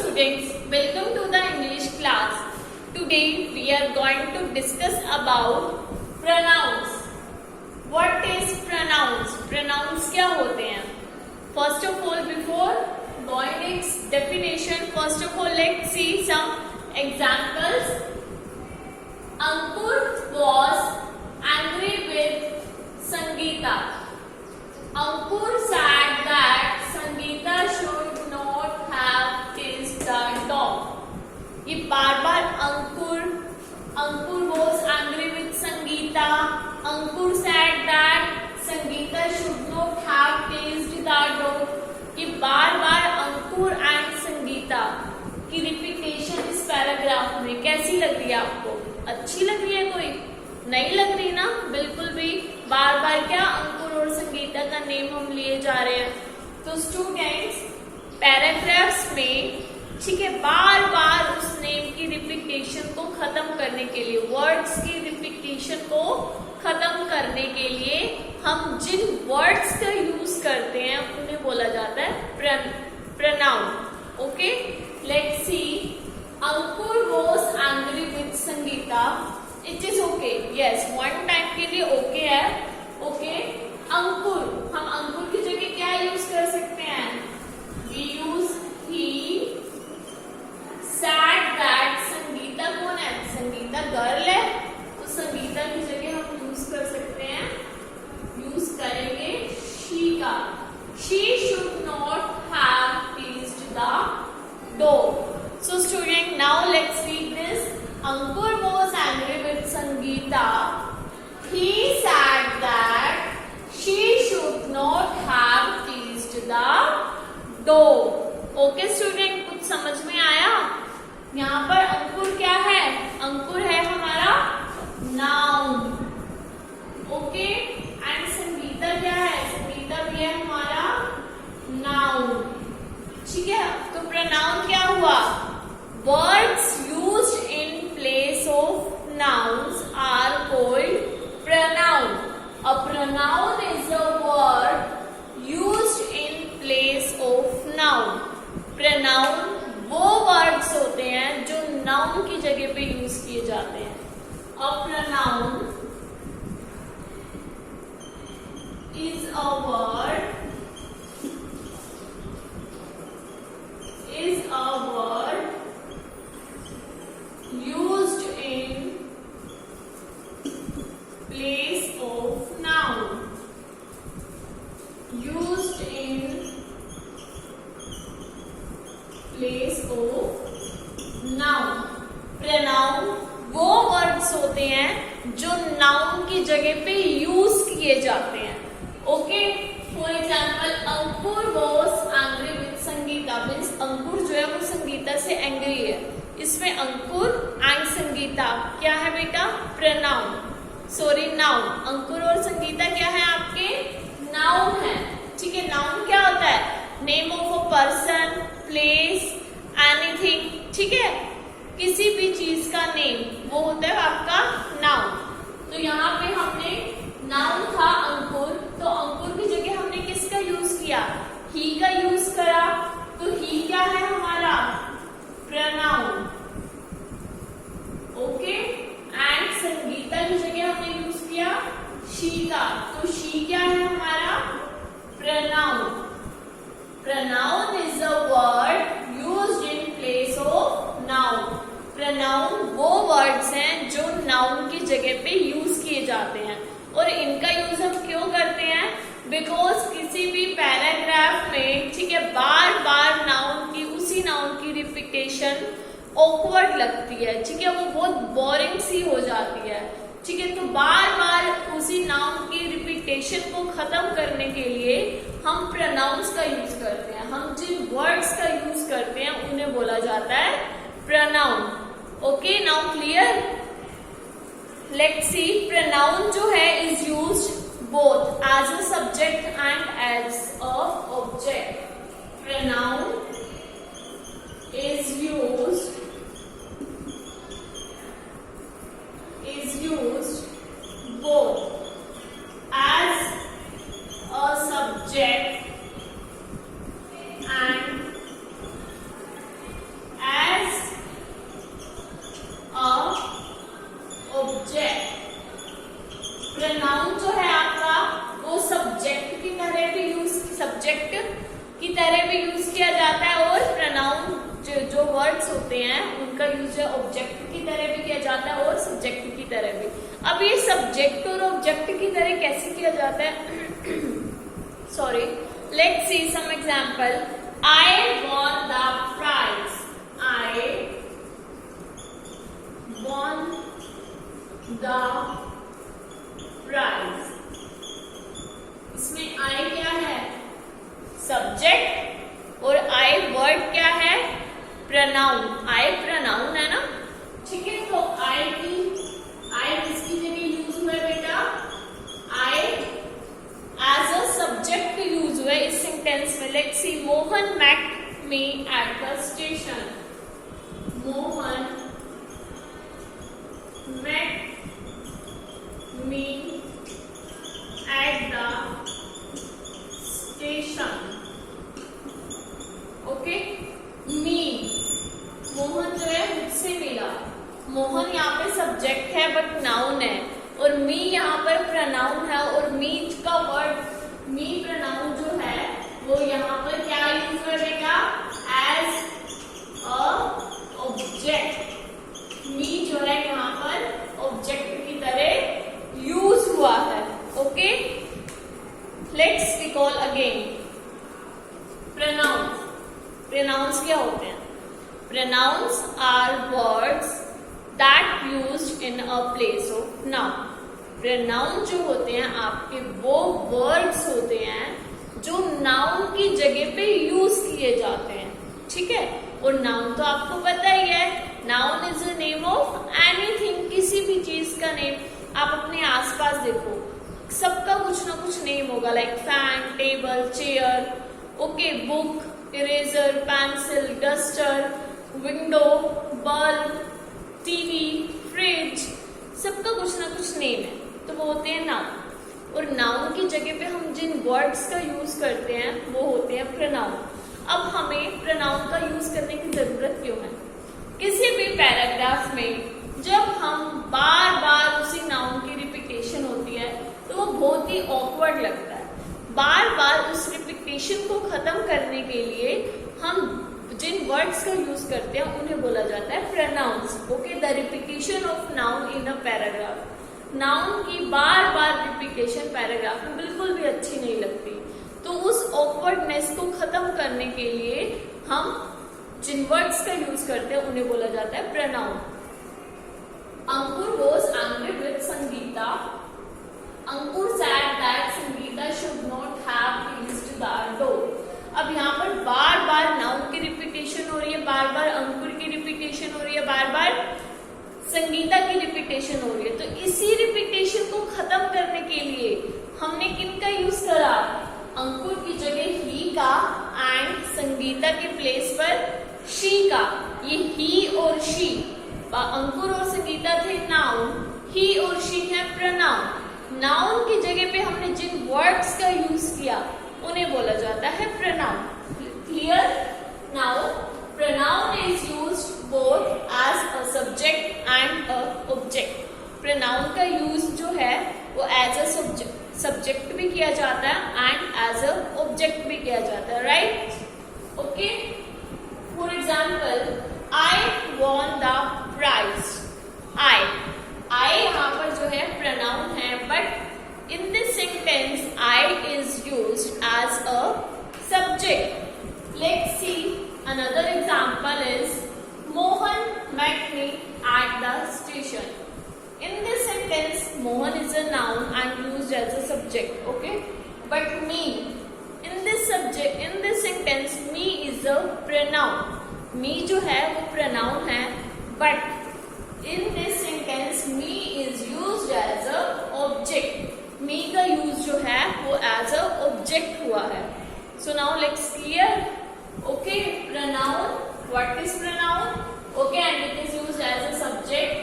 students, welcome to the English class. Today we are going to discuss about pronouns. What is pronouns? Pronouns क्या होते हैं? First of all, before going its definition, first of all let's see some examples. Ankur was angry with Sangeeta. Ankur said that Sangeeta should not have kissed the dog. ये बार बार अंकुर was angry with Sangeeta. Ankur said that Sangeeta should not have kissed the dog. ये बार बार अंकुर and Sangeeta की repetition इस paragraph में कैसी लग रही है आपको? अच्छी लग रही है? कोई नहीं लग रही ना? बिल्कुल भी बार बार क्या अंकुर और संगीता का नेम हम लिए जा रहे हैं. तो स्टूडेंट्स पैराग्राफ्स में ठीक है बार बार उस नेम की रिपीटेशन को खत्म करने के लिए, वर्ड्स की रिपीटेशन को खत्म करने के लिए हम जिन वर्ड्स का यूज करते हैं उन्हें बोला जाता है pronoun. Okay, let's see. Ankur was angry with Sangeeta. It is okay. Yes, one time के लिए ओके है. ओके, अंकुर, हम अंकुर की जगह क्या यूज कर सकते हैं? We use he. Said that, Sangeeta कौन है? संगीता गर्ल है, तो संगीता की जगह हम यूज कर सकते हैं, यूज करेंगे शी का. She should not have teased the dog. So student, now let's read this. Ankur was angry with Sangeeta. He said that she should not have teased the dog. Okay student, कुछ समझ में आया? यहाँ पर अंकुर क्या है? अंकुर है हमारा नाउन. ओके, एंड संगीता क्या है? संगीता भी है हमारा नाउन. ठीक है, तो प्रनाउन क्या हुआ? Words used in place of nouns are called pronoun. A pronoun is a word used in place of noun. Pronoun वो वर्ड्स होते हैं जो नाउन की जगह पे यूज किए जाते हैं. A pronoun is a word used in place of noun. Used in place of noun. pronoun वो वर्ड्स होते हैं जो नाउन की जगह पे यूज किए जाते हैं. Okay, for example Ankur was angry with Sangeeta. Means Ankur जो है वो संगीता से एंग्री है. इसमें अंकुर एंड संगीता क्या है बेटा? प्रनाउन. Sorry, noun. अंकुर और संगीता क्या है आपके? नाउन है. ठीक है, नाउन क्या होता है? Name of a person, place, anything. ठीक है, किसी भी चीज का नेम वो होता है आपका नाउन. तो यहाँ पे हमने नाउन था अंकुर, तो अंकुर की जगह हमने किसका यूज किया? ही का यूज करा. तो ही क्या है हमारा? प्रनाउन. ओके, एंड संगीता की जगह हमने यूज किया शी का. तो शी क्या है हमारा? Pronoun. Pronoun is a word used in place of noun. Pronoun वो वर्ड्स हैं जो नाउन की जगह पे यूज किए जाते हैं. और इनका यूज हम क्यों करते हैं? बिकॉज किसी भी पैराग्राफ में ठीक है बार बार नाउन की, उसी नाउन की रिपीटेशन ऑकवर्ड लगती है. ठीक है, वो बहुत बोरिंग सी हो जाती है. ठीक है, तो बार बार उसी नाउन की रिपीटेशन को खत्म करने के लिए हम प्रनाउंस का यूज करते हैं. हम जिन वर्ड्स का यूज करते हैं उन्हें बोला जाता है pronoun. Okay, now clear? Let's C. Pronoun जो है is used both as a subject and as a object. Pronoun is used both as a subject and words होते हैं उनका यूज जो ऑब्जेक्ट की तरह भी किया जाता है और सब्जेक्ट की तरह भी। अब ये सब्जेक्ट और ऑब्जेक्ट की तरह कैसे किया जाता है? Sorry, let's see some example. I won the prize. I won the prize. इसमें आई क्या है? सब्जेक्ट, और आई वर्ड क्या है? प्रनाउन। आई प्रनाउन है ना, ठीक है। तो आई किसकी जगह यूज हुआ है बेटा? I as a subject use हुआ है इस सेंटेंस में। Let's see, Mohan met me at the station. Mohan met me at the station. Okay, me, Mohan जो है मुझसे मिला। मोहन यहाँ पे सब्जेक्ट है बट नाउन है, और मी यहाँ पर प्रनाउन है, और मी का वर्ड मी प्रनाउन जो है वो यहाँ पर क्या यूज करेगा? As a object. मी जो है यहाँ पर ऑब्जेक्ट की तरह यूज हुआ है। Okay, let's recall again. Pronouns. Pronouns क्या होते हैं? Pronouns are words that used in a place of noun. Pronoun जो होते हैं आपके वो वर्ड्स होते हैं जो नाउन की जगह पे यूज किए जाते हैं, ठीक है। और नाउन तो आपको पता ही है, noun is a name of anything, किसी भी चीज का नेम। आप अपने आसपास देखो, सबका कुछ ना कुछ नेम होगा, like fan, table, chair, okay, book, eraser, pencil, duster, window, bulb, TV, fridge, सबका कुछ ना कुछ नेम है, तो वो होते हैं नाउन। और नाउन की जगह पे हम जिन वर्ड्स का यूज करते हैं वो होते हैं प्रोनाउन। अब हमें प्रोनाउन का यूज करने की जरूरत क्यों है? किसी भी पैराग्राफ में जब हम बार बार उसी नाउन की रिपीटेशन होती है तो वो बहुत ही ऑकवर्ड लगता है। बार बार उस रिपीटेशन को खत्म करने के लिए हम जिन वर्ड्स का यूज करते हैं उन्हें बोला जाता है pronouns. Okay, the repetition of noun in a paragraph. Noun की बार बार रिपीटेशन पैराग्राफ में बिल्कुल भी अच्छी नहीं लगती, तो उस ऑकवर्डनेस को खत्म करने के लिए हम जिन वर्ड्स का यूज करते हैं उन्हें बोला जाता है pronoun. Ankur was angry with Sangeeta. Ankur said that Sangeeta should not have reached the door। अब यहाँ पर बार बार नाउन की रिपीटेशन हो रही है, बार बार अंकुर की रिपीटेशन हो रही है, बार बार संगीता की रिपीटेशन हो रही है। तो इसी रिपीटेशन को खत्म करने के लिए हमने किन का यूज करा? अंकुर की जगह ही का एंड संगीता के प्लेस पर शी का। ये ही और शी, अंकुर और संगीता थे नाउन, ही और शी है प्रोनाउन। नाउन की जगह पे हमने जिन वर्ड्स का यूज किया उन्हें बोला जाता है pronoun. Clear? Now pronoun is used both as a subject and a object. Pronoun का यूज जो है वो एज अ सब्जेक्ट भी किया जाता है एंड एज अ ऑब्जेक्ट भी किया जाता है, right? Okay, for example, I won the prize. I यहाँ पर जो है प्रोनाउन है, but in this sentence I is used as a subject. Let's see another example is Mohan met me at the station। In this sentence, Mohan is a noun and used as a subject, okay? But me, in this sentence, me is a pronoun। Me जो है वो pronoun है, but in this sentence, me is used as a object। me का use जो है वो as a object हुआ है। So now let's clear, okay? Pronoun, what is pronoun? Okay, and it is used as a subject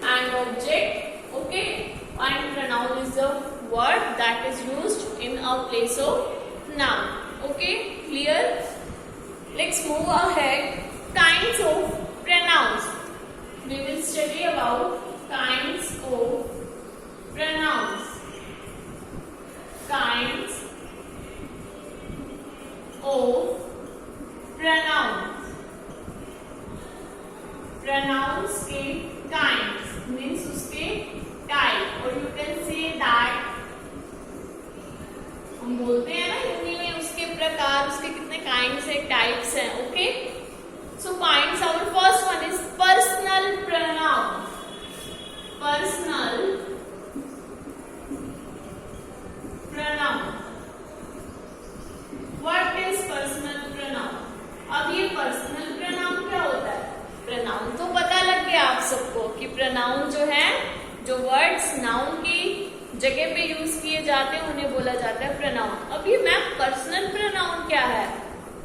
and object, okay? And pronoun is the word that is used in a place of noun, okay? Clear? Let's move ahead. Kinds of pronouns. We will study about kinds of pronouns. Kinds of pronouns. उसके kinds means उसके type, और you can say that, हम बोलते हैं ना हिंदी में उसके प्रकार, उसके कितने काइंड्स है, टाइप्स हैं. Okay, so points, our first one is personal pronoun. Personal pronoun. What is personal pronoun? अब ये पर्सनल प्रोनाउन क्या होता है? प्रोनाउन तो पता लग गया आप सबको कि प्रोनाउन जो है, जो वर्ड्स नाउन की जगह पे यूज किए जाते हैं उन्हें बोला जाता है प्रोनाउन. अब ये मैम पर्सनल प्रोनाउन क्या है,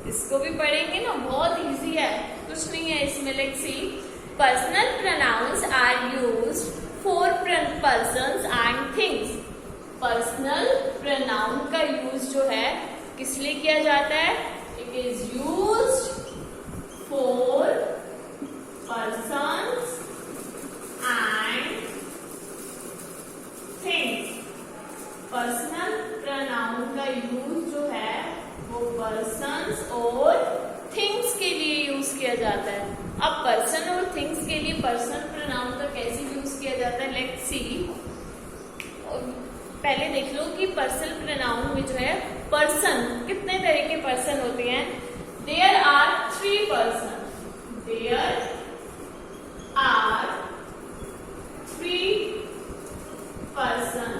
इसको भी पढ़ेंगे ना, बहुत इजी है, कुछ नहीं है इसमें. Let's see. Personal pronouns are used for persons and things. Personal pronoun का यूज जो है किस लिए किया जाता है? It is used for persons and things. Personal pronoun का यूज जो है वो पर्सन्स और थिंग्स के लिए यूज किया जाता है. अब पर्सन और थिंग्स के लिए पर्सनल प्रोनाउन का कैसे यूज किया जाता है? Let's see. पहले देख लो कि पर्सनल प्रोनाउन में जो है पर्सन, कितने तरह के पर्सन होते हैं? There are 3 person. There are 3 person.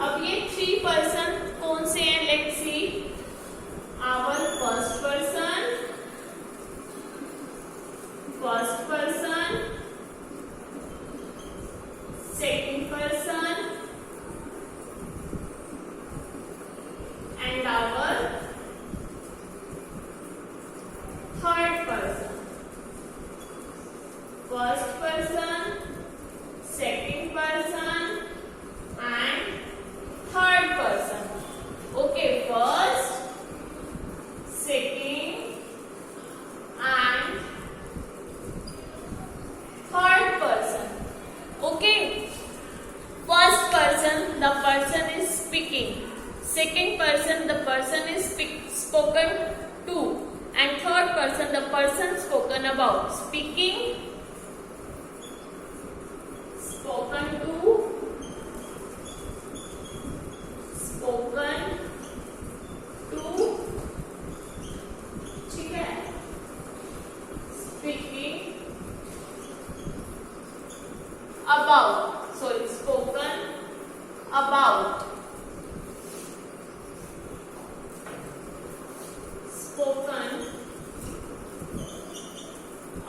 अब ये 3 पर्सन कौन से हैं? Let's see. Our first person, second person and our third person. First person, second person and third person. Okay, first, second and third person. Okay, first person the person is speaking, second person the person is spoken to, and third person the person spoken about. Speaking, spoken to, spoken to. ठीक है, speaking about, sorry, spoken about, spoken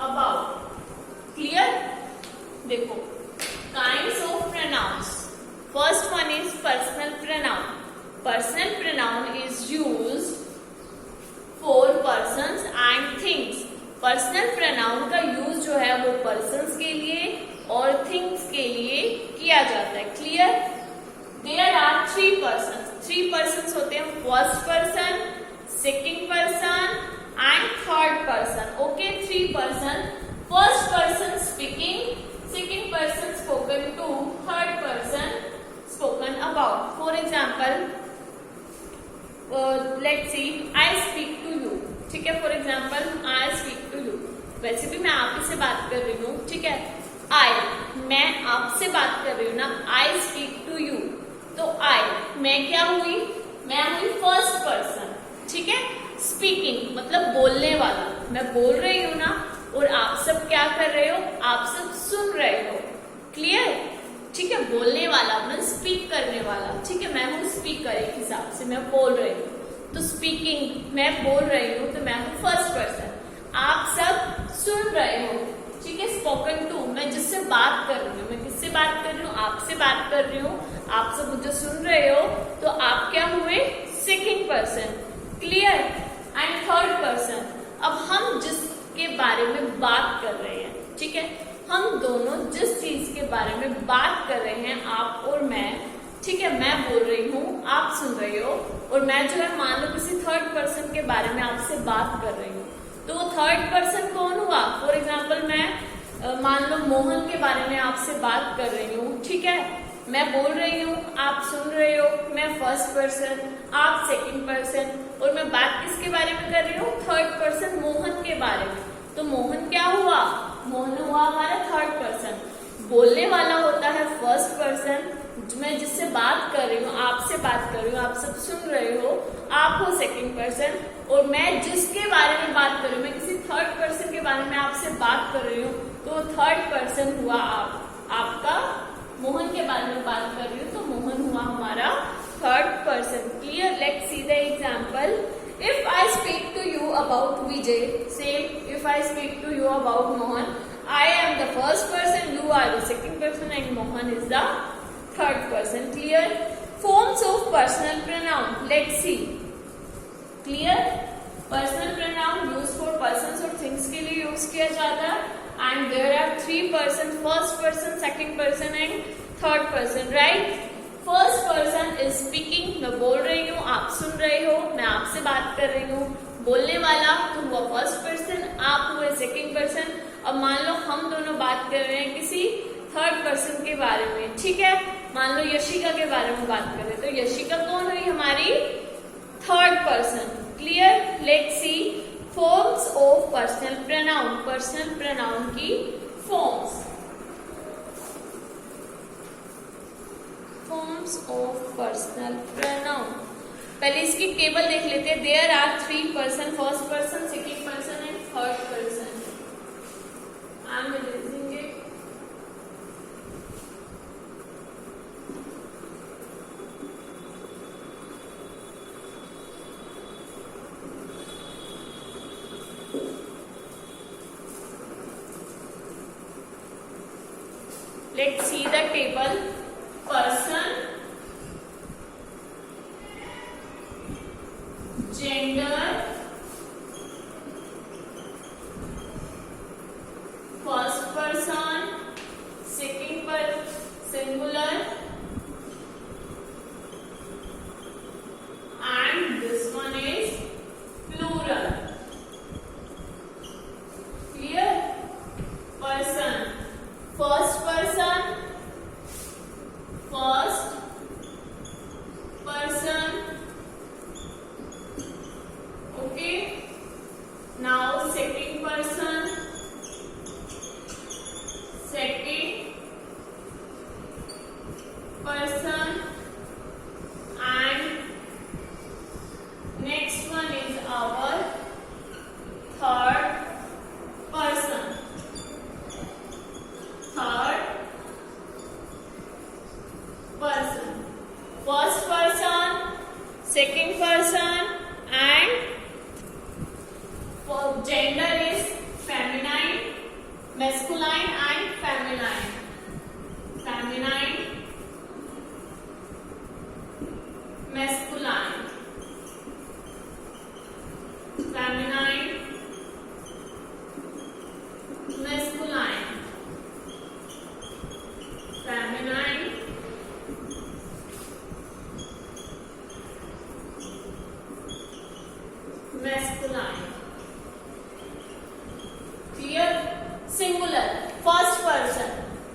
about. Clear? देखो, kinds of pronouns. First one is personal pronoun. Personal pronoun is used for persons and things. Personal pronoun का use जो है वो persons के लिए और थिंग्स के लिए किया जाता है. Clear? There are 3 person. 3 person होते हैं, first person, second person and third person. Okay, 3 person. First person speaking, second person spoken to, third person spoken about. For example, let's see, I speak to you. ठीक है, for example, I speak to you. वैसे भी मैं आप ही से बात कर रही हूँ. ठीक है, आई, मैं आपसे बात कर रही हूँ ना. आई स्पीक टू यू, तो आई, मैं क्या हुई? मैं हुई फर्स्ट पर्सन. ठीक है, स्पीकिंग मतलब बोलने वाला, मैं बोल रही हूँ ना, और आप सब क्या कर रहे हो? आप सब सुन रहे हो. क्लियर? ठीक है, बोलने वाला मतलब स्पीक करने वाला. ठीक है, मैं हूँ स्पीकर, एक हिसाब से मैं बोल रही हूँ. तो स्पीकिंग, मैं बोल रही हूँ, तो मैं हूँ फर्स्ट पर्सन. आप सब सुन रहे हो. ठीक है, स्पोकन टू, मैं जिससे बात कर रही हूँ. मैं किससे बात कर रही हूँ? आपसे बात कर रही हूँ. आप सब मुझे सुन रहे हो, तो आप क्या हुए? Second person. Clear? And third person, अब हम जिसके बारे में बात कर रहे हैं, ठीक है, हम दोनों जिस चीज के बारे में बात कर रहे हैं, आप और मैं, ठीक है, मैं बोल रही हूँ, आप सुन रहे हो, और मैं जो है मान लो किसी थर्ड पर्सन के बारे में आपसे बात कर रही हूँ, तो वो थर्ड पर्सन कौन हुआ? फॉर एग्जाम्पल, मैं मान लो मोहन के बारे में आपसे बात कर रही हूँ, ठीक है, मैं बोल रही हूँ, आप सुन रहे हो, मैं फर्स्ट पर्सन, आप सेकंड पर्सन, और मैं बात किसके बारे में कर रही हूँ? थर्ड पर्सन, मोहन के बारे में। तो मोहन क्या हुआ, मोहन हुआ हमारा थर्ड पर्सन। बोलने वाला होता है फर्स्ट पर्सन, मैं जिससे बात कर रही हूँ, आपसे बात कर रही हूँ, आप सब सुन रहे हो, आप हो सेकंड पर्सन, और मैं जिसके बारे में बात कर रही हूँ, मैं किसी थर्ड पर्सन के बारे में आपसे बात कर रही हूँ, तो थर्ड पर्सन हुआ आपका। मोहन के बारे में बात कर रही हूँ तो मोहन हुआ हमारा third person. Clear? Let's see the example. If I speak to you about Vijay, same if I speak to you about Mohan, I am the first person, you are the second person, and Mohan is the third person. Clear? Forms of personal pronoun. Let's see. Clear? Personal pronoun used for persons or things के लिए use किया जाता है. And there are three persons: first person, second person, and third person. Right? First person is speaking. मैं बोल रही हूँ, आप सुन रहे हो, मैं आपसे बात कर रही हूँ. बोलने वाला तो हुआ फर्स्ट पर्सन, आप हुए सेकंड पर्सन। अब मान लो हम दोनों बात कर रहे हैं किसी थर्ड पर्सन के बारे में, ठीक है? मान लो यशिका के बारे में बात कर रहे हैं, तो यशिका कौन हुई हमारी third person. Clear? Let's see forms of personal pronoun. Personal pronoun की forms, forms of personal pronoun. पहले इसकी टेबल देख लेते हैं। There are three person: first person, second person and third person. I am erasing it. Let's see the table. Person, gender, first person, second person singular, and this one is plural. Clear? Person, first person, first person. Okay, now second person, second person, and next one is our third person. Third person, first person, second person, and for gender is feminine, masculine and feminine. Feminine, masculine, feminine, masculine, feminine, masculine. Clear? Singular, first person.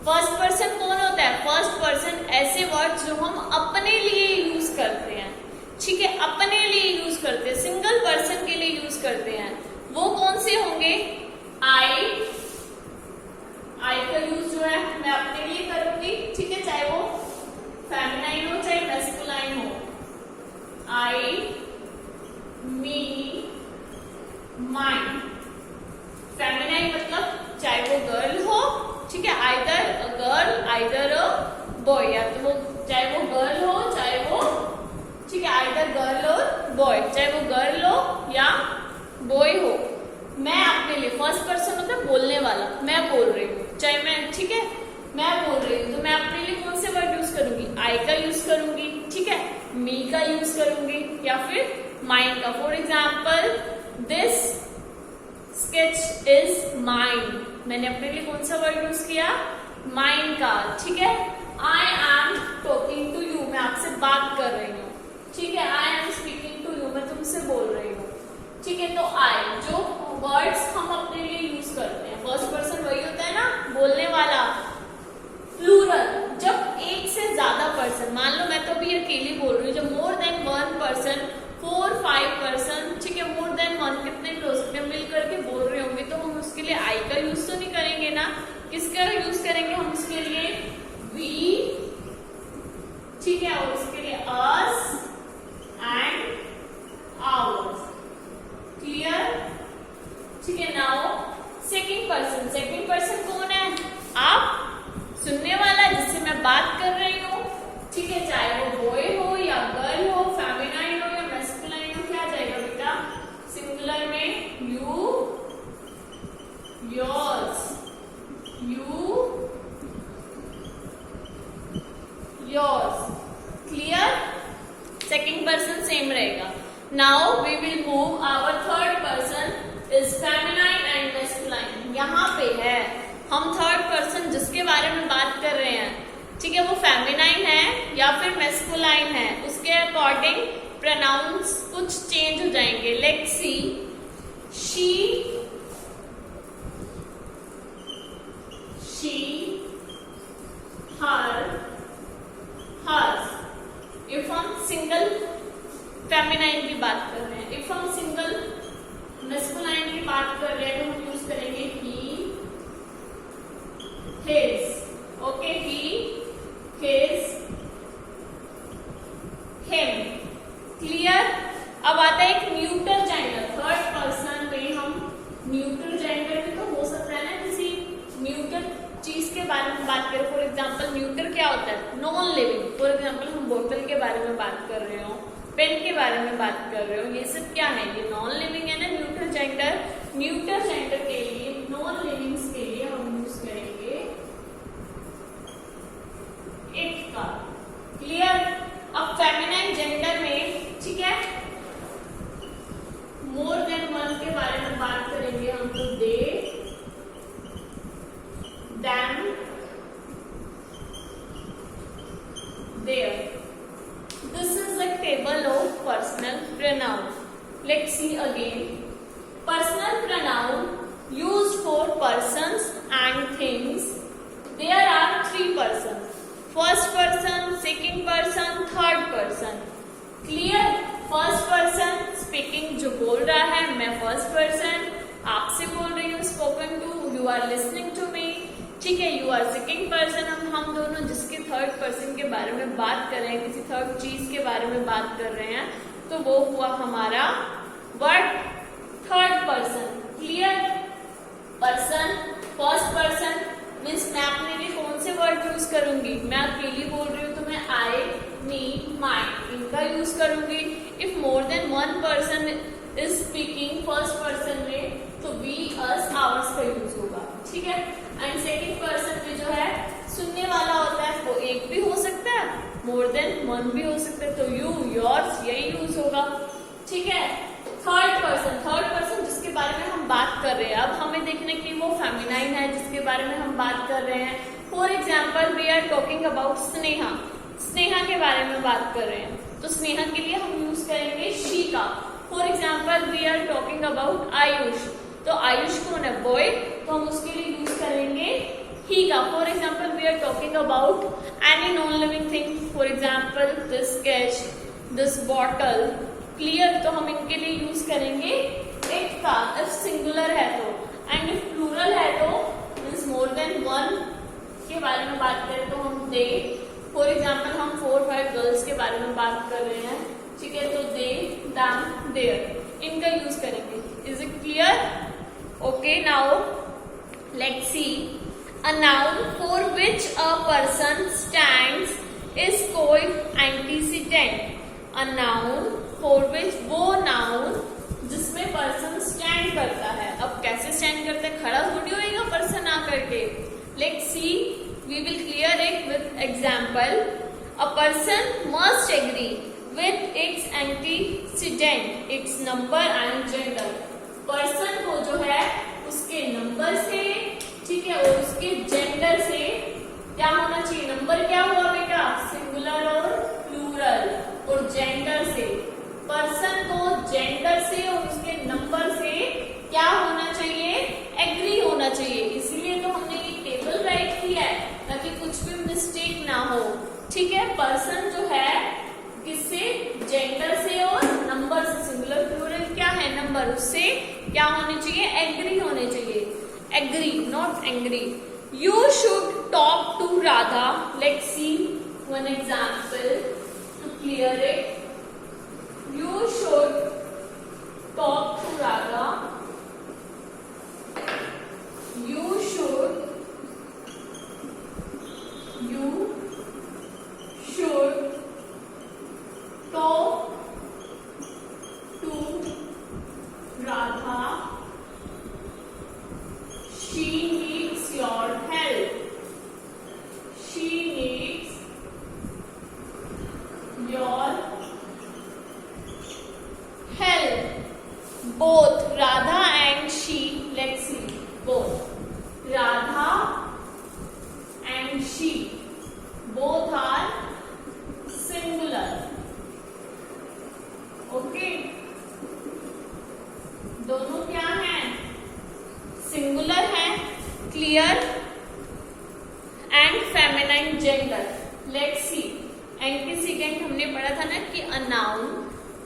First person कौन होता है? First person ऐसे words जो हम अपने लिए use करते हैं, ठीक है? अपने लिए यूज करते हैं, सिंगल पर्सन के लिए यूज करते हैं। वो कौन से होंगे? आई का यूज जो है मैं अपने लिए करूंगी, ठीक है? चाहे वो फेमिनाइन हो चाहे मैस्कुलाइन हो। आई, मी, माइन। फेमिनाइन मतलब चाहे वो गर्ल हो, ठीक है? Either a girl either a boy, या तो वो चाहे वो गर्ल हो चाहे वो, ठीक है, आइदर गर्ल और बॉय, चाहे वो गर्ल हो या बॉय हो। मैं अपने लिए, फर्स्ट पर्सन मतलब बोलने वाला, मैं बोल रही हूँ, चाहे मैं, ठीक है, मैं बोल रही हूँ, तो मैं अपने लिए कौन से वर्ड यूज करूंगी? आई का यूज करूंगी, ठीक है? मी का यूज करूंगी या फिर माइन का। For example, this sketch is mine. मैंने अपने लिए कौन सा वर्ड यूज किया? माइन का, ठीक है? I am talking to you, मैं आपसे बात कर रही हूँ, ठीक है? I am speaking to you, मैं तुमसे बोल रही हूँ, ठीक है? तो आई, जो वर्ड्स हम अपने लिए यूज करते हैं, फर्स्ट पर्सन वही होता है ना, बोलने वाला। प्लूरल, जब एक से ज्यादा पर्सन, मान लो मैं तो अभी अकेली बोल रही हूँ, जब more than one person, 4-5 person, ठीक है, मोर देन वन, कितने भी हो सकते हैं, मिल करके बोल रहे होंगे, तो हम उसके लिए वी, ठीक है, और उसके लिए अस एंड आवर्स। क्लियर? ठीक है। Now second person, second person कौन है? आप, सुनने वाला जिससे मैं बात कर रही हूँ, ठीक है, चाहे वो बॉय हो या गर्ल हो, फेमिनाइन हो या मैस्कुलाइन हो, क्या आ जाएगा बेटा? सिंगुलर में you, yours, you, yours. Clear? Second person same रहेगा। Now we will move our third person is feminine and masculine. यहाँ पे है हम थर्ड पर्सन जिसके बारे में बात कर रहे हैं, ठीक है, वो फेमिनाइन है या फिर मैस्कुलाइन है, उसके अकॉर्डिंग प्रोनाउंस कुछ चेंज हो जाएंगे। Let's see, she, her, hers. इफ हम सिंगल फेमिनाइन की बात कर रहे हैं, इफ हम सिंगल मैस्कुलाइन की बात कर रहे हैं तो हम यूज करेंगे ही, हिज। ओके, ही, हिज, हिम। क्लियर? अब आता है एक न्यूट्रल जेंडर। थर्ड पर्सन में हम न्यूट्रल जेंडर भी तो हो सकता है ना, किसी न्यूट्रल चीज के बारे में बात करें। फॉर एग्जाम्पल न्यूट्रल क्या होता है? Non living. फॉर एग्जाम्पल हम बोतल के बारे में बात कर रहे हो, पेन के बारे में बात कर रहे हो, ये सब क्या है? ये नॉन लिविंग है ना, न्यूट्रल जेंडर। न्यूट्रल जेंडर के लिए, नॉन लिविंग्स के लिए हम यूज करेंगे इट का। क्लियर? अब फेमिनाइन जेंडर में, ठीक है, मोर देन वन के बारे में बात करेंगे हम, तो they, them, their. This is a table of personal pronouns. Let's see again. Personal pronoun used for persons and things. There are three persons. First person, second person, third person. Clear? First person speaking, जो बोल रहा है, मैं first person आपसे बोल रही हूँ, spoken to, you are listening to me. ठीक है, यू आर सेकेंड पर्सन। हम दोनों जिसके थर्ड पर्सन के बारे में बात कर रहे हैं, किसी थर्ड चीज के बारे में बात कर रहे हैं, तो वो हुआ हमारा word third person. Clear? Person, first person means मैं अपने लिए कौन से वर्ड यूज करूंगी? मैं अकेली बोल रही हूँ तो मैं आई, मी, माई, इनका यूज करूंगी। If more than one person is speaking first person में, तो वी, अस, आवर्स का यूज होगा। ठीक है? एंड सेकेंड पर्सन में जो है सुनने वाला होता है, वो एक भी हो सकता है, मोर देन वन भी हो सकता है, तो यू, योर्स, यही यूज होगा। ठीक है? थर्ड पर्सन जिसके बारे में हम बात कर रहे हैं, अब हमें देखने की वो फेमिनाइन है जिसके बारे में हम बात कर रहे हैं। For example we are talking about Sneha, Sneha के बारे में बात कर रहे हैं, तो स्नेहा के लिए हम यूज करेंगे शी का। For example we are talking about Ayush, तो आयुष कौन है? बॉय, तो हम उसके लिए यूज करेंगे ही का। For example we are talking about any non living thing, for example this catch, this bottle. Clear? तो हम इनके लिए यूज करेंगे इट का, इफ सिंगुलर है तो, एंड इफ प्लूरल है तो मीन्स मोर देन वन के बारे में बात करें तो हम दे। फॉर एग्जाम्पल हम 4-5 गर्ल्स के बारे में बात कर रहे हैं, ठीक है, तो दे, देम, देयर, इनका यूज करेंगे। Is it clear? Okay, now let's see a noun for which a person stands is called antecedent. A noun for which, वो noun जिसमें पर्सन स्टैंड करता है। अब कैसे स्टैंड करता है? खड़ा थोड़ी होएगा पर्सन आकर के। Let's see, we will clear it with example. A person must agree with its antecedent, its number and gender. Person को जो है उसके नंबर से, ठीक है, और उसके जेंडर से क्या होना चाहिए? नंबर क्या हुआ बेटा? सिंगुलर और प्लूरल। और जेंडर से, पर्सन को जेंडर से और उसके नंबर से क्या होना चाहिए? एग्री होना चाहिए। इसीलिए तो हमने ये टेबल राइट किया है, ताकि कुछ भी मिस्टेक ना हो। ठीक है? पर्सन जो है किससे? जेंडर से और नंबर से। सिंगुलर प्लूरल क्या है? नंबर। उससे क्या होने चाहिए? एग्री होने चाहिए। Agree, not angry. You should talk to Radha. Let's see one example to clear it. You should talk to Radha. You should talk to Radha. She needs your help. She needs your help. Both Radha and she. Let's see. Both Radha and she. Both are singular. Okay. दोनों क्या हैं? Singular है. Clear. And feminine gender. Let's see. Antecedent हमने पढ़ा था ना कि a noun,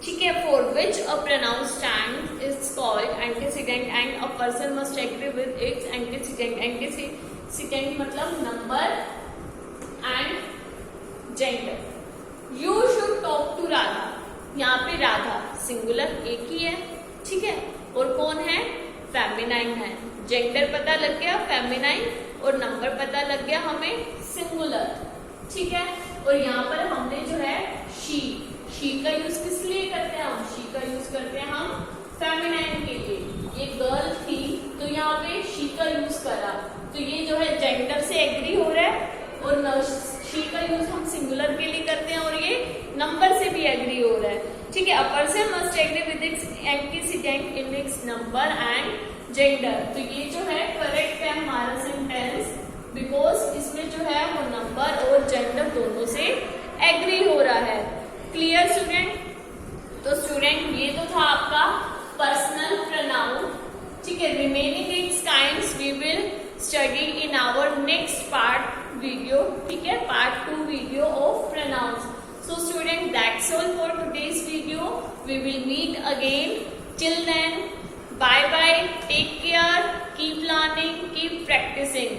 ठीक है, for which a pronoun stand is called antecedent and a person must agree with its antecedent. Antecedent मतलब number and gender. You should talk to Radha. यहाँ पे राधा सिंगुलर एक ही है, ठीक है, और कौन है? फेमिनाइन है. जेंडर पता लग गया फेमिनाइन, और नंबर पता लग गया हमें सिंगुलर, ठीक है. और यहाँ पर हमने जो है शी का यूज किस लिए करते हैं? हम शी का यूज करते हैं हम फेमिनाइन के लिए. ये गर्ल थी तो यहाँ पे शी का यूज करा, तो ये जो है जेंडर से एग्री हो रहा है, और शी का यूज हम सिंगुलर के लिए करते हैं, और ये नंबर से भी एग्री हो रहा है, ठीक है. A person must agree with its antecedent in its number and gender. तो ये जो है करेक्ट है हमारा सेंटेंस, बिकॉज इसमें जो है वो नंबर और जेंडर दोनों से एग्री हो रहा है. Clear student? तो स्टूडेंट ये तो था आपका पर्सनल प्रोनाउन, ठीक है. Remaining its kinds we will study in our next part video, ठीक है, part 2 video of pronouns. So student, that's all for today's video. We will meet again. Till then, bye bye. Take care. Keep learning. Keep practicing.